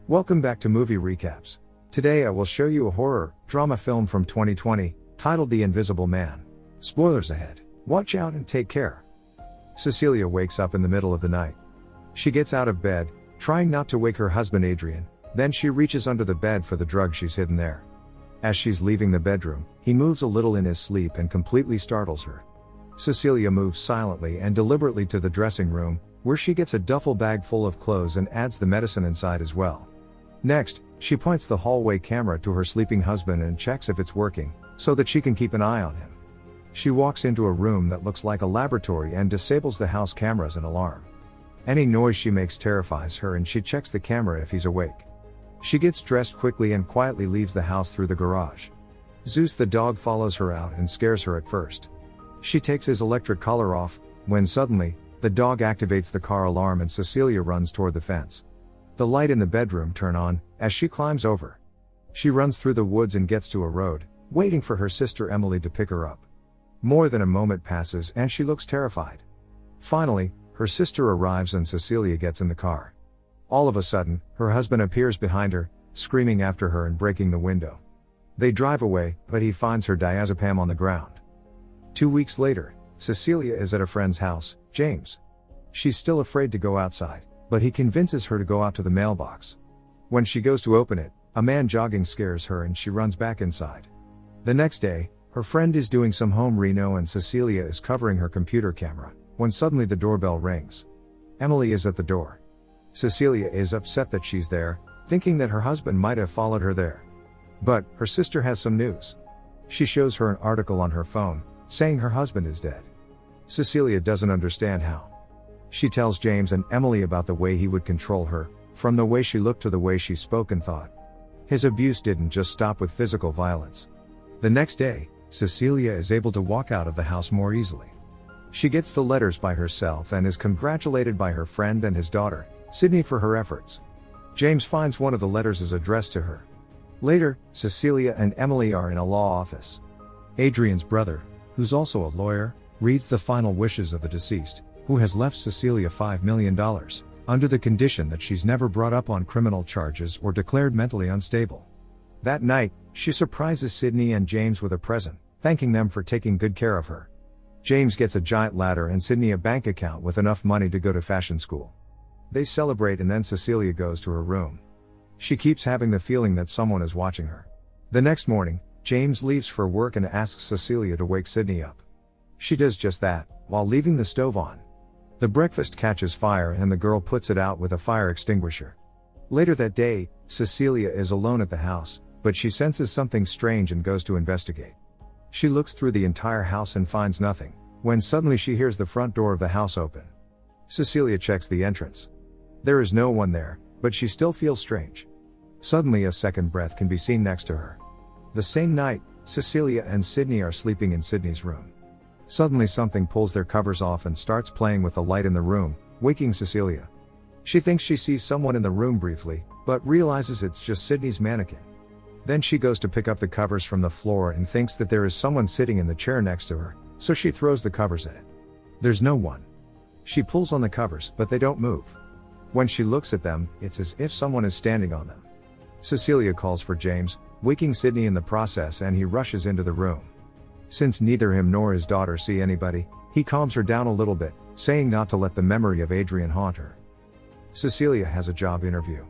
Welcome back to Movie Recaps. Today I will show you a horror drama film from 2020, titled The Invisible Man. Spoilers ahead. Watch out and take care. Cecilia wakes up in the middle of the night. She gets out of bed, trying not to wake her husband Adrian, then she reaches under the bed for the drug she's hidden there. As she's leaving the bedroom, he moves a little in his sleep and completely startles her. Cecilia moves silently and deliberately to the dressing room, where she gets a duffel bag full of clothes and adds the medicine inside as well. Next, she points the hallway camera to her sleeping husband and checks if it's working, so that she can keep an eye on him. She walks into a room that looks like a laboratory and disables the house cameras and alarm. Any noise she makes terrifies her and she checks the camera if he's awake. She gets dressed quickly and quietly leaves the house through the garage. Zeus the dog follows her out and scares her at first. She takes his electric collar off, when suddenly, the dog activates the car alarm and Cecilia runs toward the fence. The light in the bedroom turns on, as she climbs over. She runs through the woods and gets to a road, waiting for her sister Emily to pick her up. More than a moment passes and she looks terrified. Finally, her sister arrives and Cecilia gets in the car. All of a sudden, her husband appears behind her, screaming after her and breaking the window. They drive away, but he finds her diazepam on the ground. 2 weeks later, Cecilia is at a friend's house, James. She's still afraid to go outside, but he convinces her to go out to the mailbox. When she goes to open it, a man jogging scares her and she runs back inside. The next day, her friend is doing some home reno and Cecilia is covering her computer camera, when suddenly the doorbell rings. Emily is at the door. Cecilia is upset that she's there, thinking that her husband might have followed her there. But, her sister has some news. She shows her an article on her phone, saying her husband is dead. Cecilia doesn't understand how. She tells James and Emily about the way he would control her, from the way she looked to the way she spoke and thought. His abuse didn't just stop with physical violence. The next day, Cecilia is able to walk out of the house more easily. She gets the letters by herself and is congratulated by her friend and his daughter, Sydney, for her efforts. James finds one of the letters is addressed to her. Later, Cecilia and Emily are in a law office. Adrian's brother, who's also a lawyer, reads the final wishes of the deceased, who has left Cecilia $5 million, under the condition that she's never brought up on criminal charges or declared mentally unstable. That night, she surprises Sydney and James with a present, thanking them for taking good care of her. James gets a giant ladder and Sydney a bank account with enough money to go to fashion school. They celebrate and then Cecilia goes to her room. She keeps having the feeling that someone is watching her. The next morning, James leaves for work and asks Cecilia to wake Sydney up. She does just that, while leaving the stove on. The breakfast catches fire and the girl puts it out with a fire extinguisher. Later that day, Cecilia is alone at the house, but she senses something strange and goes to investigate. She looks through the entire house and finds nothing, when suddenly she hears the front door of the house open. Cecilia checks the entrance. There is no one there, but she still feels strange. Suddenly a second breath can be seen next to her. The same night, Cecilia and Sydney are sleeping in Sydney's room. Suddenly something pulls their covers off and starts playing with the light in the room, waking Cecilia. She thinks she sees someone in the room briefly, but realizes it's just Sydney's mannequin. Then she goes to pick up the covers from the floor and thinks that there is someone sitting in the chair next to her, so she throws the covers at it. There's no one. She pulls on the covers, but they don't move. When she looks at them, it's as if someone is standing on them. Cecilia calls for James, waking Sydney in the process, and he rushes into the room. Since neither him nor his daughter see anybody, he calms her down a little bit, saying not to let the memory of Adrian haunt her. Cecilia has a job interview.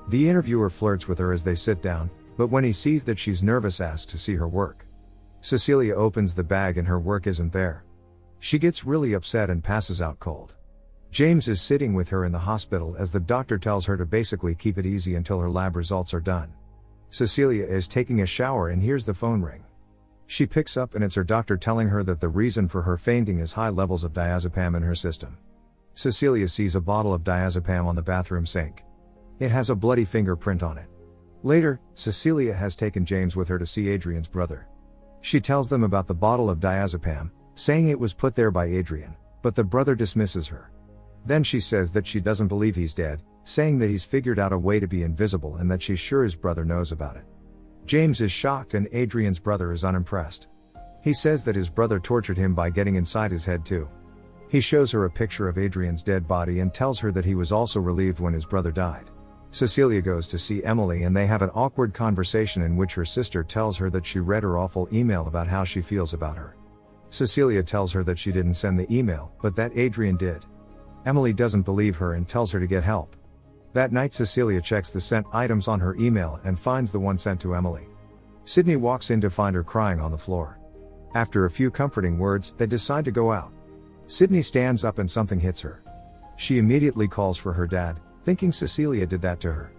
The interviewer flirts with her as they sit down, but when he sees that she's nervous, asks to see her work. Cecilia opens the bag and her work isn't there. She gets really upset and passes out cold. James is sitting with her in the hospital as the doctor tells her to basically keep it easy until her lab results are done. Cecilia is taking a shower and hears the phone ring. She picks up and it's her doctor telling her that the reason for her fainting is high levels of diazepam in her system. Cecilia sees a bottle of diazepam on the bathroom sink. It has a bloody fingerprint on it. Later, Cecilia has taken James with her to see Adrian's brother. She tells them about the bottle of diazepam, saying it was put there by Adrian, but the brother dismisses her. Then she says that she doesn't believe he's dead, saying that he's figured out a way to be invisible and that she's sure his brother knows about it. James is shocked and Adrian's brother is unimpressed. He says that his brother tortured him by getting inside his head too. He shows her a picture of Adrian's dead body and tells her that he was also relieved when his brother died. Cecilia goes to see Emily and they have an awkward conversation in which her sister tells her that she read her awful email about how she feels about her. Cecilia tells her that she didn't send the email, but that Adrian did. Emily doesn't believe her and tells her to get help. That night Cecilia checks the sent items on her email and finds the one sent to Emily. Sydney walks in to find her crying on the floor. After a few comforting words, they decide to go out. Sydney stands up and something hits her. She immediately calls for her dad, thinking Cecilia did that to her.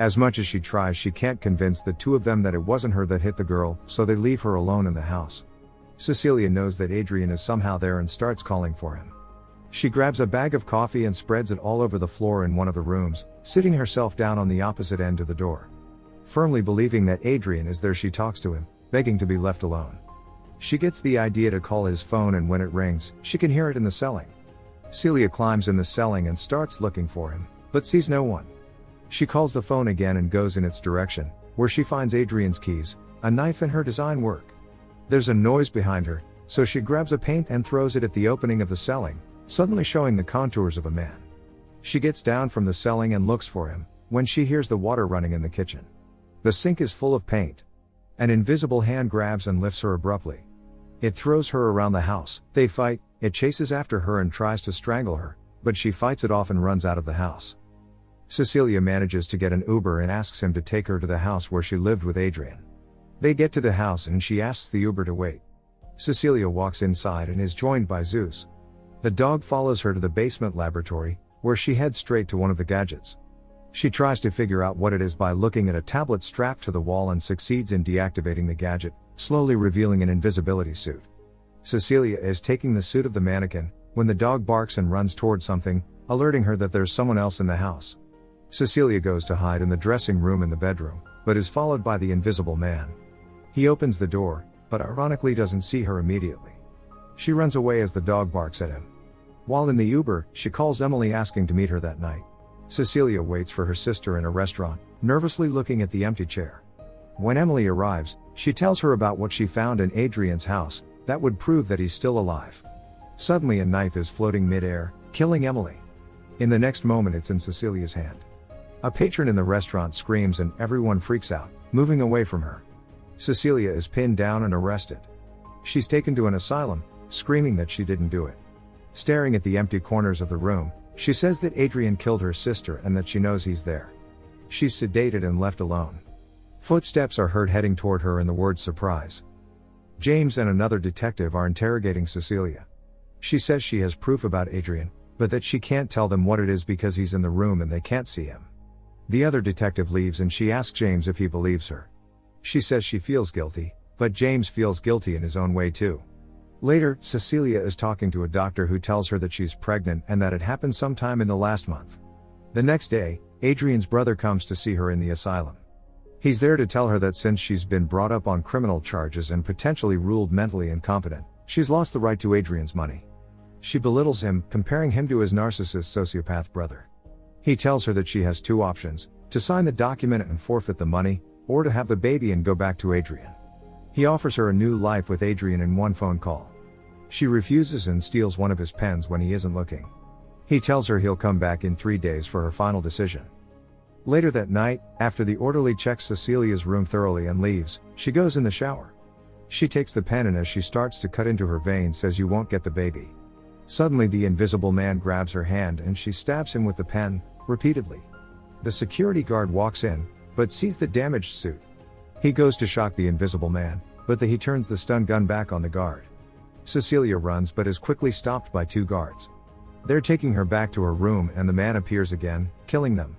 As much as she tries, she can't convince the two of them that it wasn't her that hit the girl, so they leave her alone in the house. Cecilia knows that Adrian is somehow there and starts calling for him. She grabs a bag of coffee and spreads it all over the floor in one of the rooms, sitting herself down on the opposite end of the door. Firmly believing that Adrian is there, she talks to him, begging to be left alone. She gets the idea to call his phone, and when it rings, she can hear it in the ceiling. Celia climbs in the ceiling and starts looking for him, but sees no one. She calls the phone again and goes in its direction, where she finds Adrian's keys, a knife and her design work. There's a noise behind her, so she grabs a paint and throws it at the opening of the ceiling, suddenly showing the contours of a man. She gets down from the ceiling and looks for him, when she hears the water running in the kitchen. The sink is full of paint. An invisible hand grabs and lifts her abruptly. It throws her around the house, they fight, it chases after her and tries to strangle her, but she fights it off and runs out of the house. Cecilia manages to get an Uber and asks him to take her to the house where she lived with Adrian. They get to the house and she asks the Uber to wait. Cecilia walks inside and is joined by Zeus. The dog follows her to the basement laboratory, where she heads straight to one of the gadgets. She tries to figure out what it is by looking at a tablet strapped to the wall and succeeds in deactivating the gadget, slowly revealing an invisibility suit. Cecilia is taking the suit of the mannequin, when the dog barks and runs towards something, alerting her that there's someone else in the house. Cecilia goes to hide in the dressing room in the bedroom, but is followed by the invisible man. He opens the door, but ironically doesn't see her immediately. She runs away as the dog barks at him. While in the Uber, she calls Emily asking to meet her that night. Cecilia waits for her sister in a restaurant, nervously looking at the empty chair. When Emily arrives, she tells her about what she found in Adrian's house, that would prove that he's still alive. Suddenly a knife is floating mid-air, killing Emily. In the next moment it's in Cecilia's hand. A patron in the restaurant screams and everyone freaks out, moving away from her. Cecilia is pinned down and arrested. She's taken to an asylum, screaming that she didn't do it. Staring at the empty corners of the room, she says that Adrian killed her sister and that she knows he's there. She's sedated and left alone. Footsteps are heard heading toward her and the word surprise. James and another detective are interrogating Cecilia. She says she has proof about Adrian, but that she can't tell them what it is because he's in the room and they can't see him. The other detective leaves and she asks James if he believes her. She says she feels guilty, but James feels guilty in his own way too. Later, Cecilia is talking to a doctor who tells her that she's pregnant and that it happened sometime in the last month. The next day, Adrian's brother comes to see her in the asylum. He's there to tell her that since she's been brought up on criminal charges and potentially ruled mentally incompetent, she's lost the right to Adrian's money. She belittles him, comparing him to his narcissist sociopath brother. He tells her that she has two options: to sign the document and forfeit the money, or to have the baby and go back to Adrian. He offers her a new life with Adrian in one phone call. She refuses and steals one of his pens when he isn't looking. He tells her he'll come back in 3 days for her final decision. Later that night, after the orderly checks Cecilia's room thoroughly and leaves, she goes in the shower. She takes the pen and as she starts to cut into her vein says, "You won't get the baby." Suddenly the invisible man grabs her hand and she stabs him with the pen, repeatedly. The security guard walks in, but sees the damaged suit. He goes to shock the invisible man, but he turns the stun gun back on the guard. Cecilia runs but is quickly stopped by 2 guards. They're taking her back to her room and the man appears again, killing them.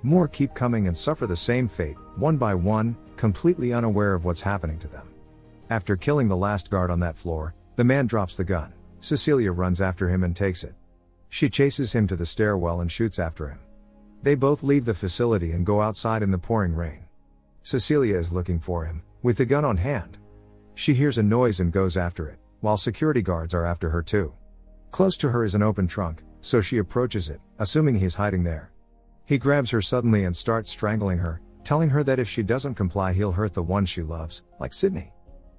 More keep coming and suffer the same fate, one by one, completely unaware of what's happening to them. After killing the last guard on that floor, the man drops the gun. Cecilia runs after him and takes it. She chases him to the stairwell and shoots after him. They both leave the facility and go outside in the pouring rain. Cecilia is looking for him, with the gun on hand. She hears a noise and goes after it, while security guards are after her too. Close to her is an open trunk, so she approaches it, assuming he's hiding there. He grabs her suddenly and starts strangling her, telling her that if she doesn't comply he'll hurt the one she loves, like Sydney.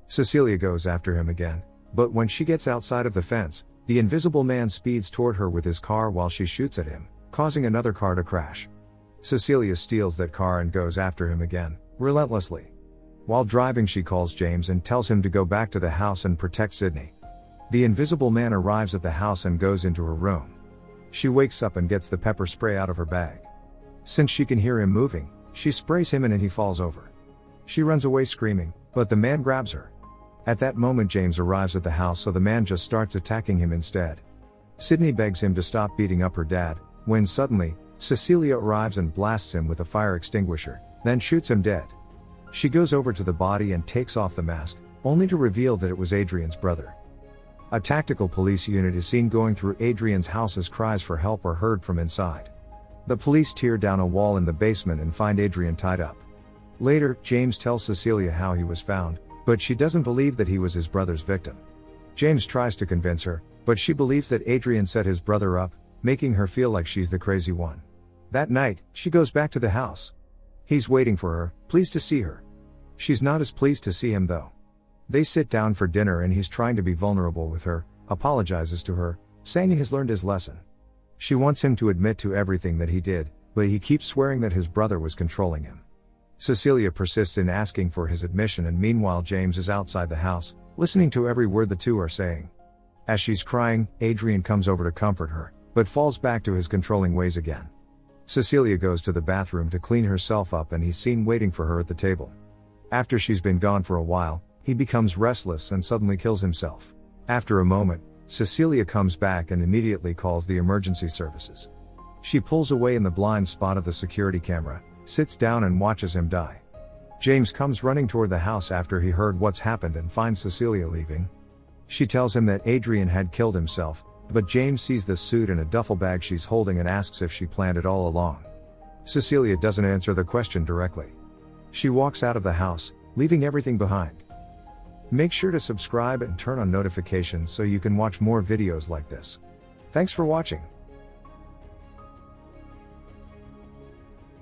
Cecilia goes after him again, but when she gets outside of the fence, the invisible man speeds toward her with his car while she shoots at him, causing another car to crash. Cecilia steals that car and goes after him again, relentlessly. While driving, she calls James and tells him to go back to the house and protect Sydney. The invisible man arrives at the house and goes into her room. She wakes up and gets the pepper spray out of her bag. Since she can hear him moving, she sprays him and he falls over. She runs away screaming, but the man grabs her. At that moment, James arrives at the house, so the man just starts attacking him instead. Sydney begs him to stop beating up her dad, when suddenly, Cecilia arrives and blasts him with a fire extinguisher, then shoots him dead. She goes over to the body and takes off the mask, only to reveal that it was Adrian's brother. A tactical police unit is seen going through Adrian's house as cries for help are heard from inside. The police tear down a wall in the basement and find Adrian tied up. Later, James tells Cecilia how he was found, but she doesn't believe that he was his brother's victim. James tries to convince her, but she believes that Adrian set his brother up, making her feel like she's the crazy one. That night, she goes back to the house. He's waiting for her, pleased to see her. She's not as pleased to see him though. They sit down for dinner and he's trying to be vulnerable with her, apologizes to her, saying he has learned his lesson. She wants him to admit to everything that he did, but he keeps swearing that his brother was controlling him. Cecilia persists in asking for his admission, and meanwhile James is outside the house, listening to every word the two are saying. As she's crying, Adrian comes over to comfort her, but falls back to his controlling ways again. Cecilia goes to the bathroom to clean herself up and he's seen waiting for her at the table. After she's been gone for a while, he becomes restless and suddenly kills himself. After a moment, Cecilia comes back and immediately calls the emergency services. She pulls away in the blind spot of the security camera, sits down and watches him die. James comes running toward the house after he heard what's happened and finds Cecilia leaving. She tells him that Adrian had killed himself, but James sees the suit and a duffel bag she's holding and asks if she planned it all along. Cecilia doesn't answer the question directly. She walks out of the house, leaving everything behind. Make sure to subscribe and turn on notifications so you can watch more videos like this. Thanks for watching.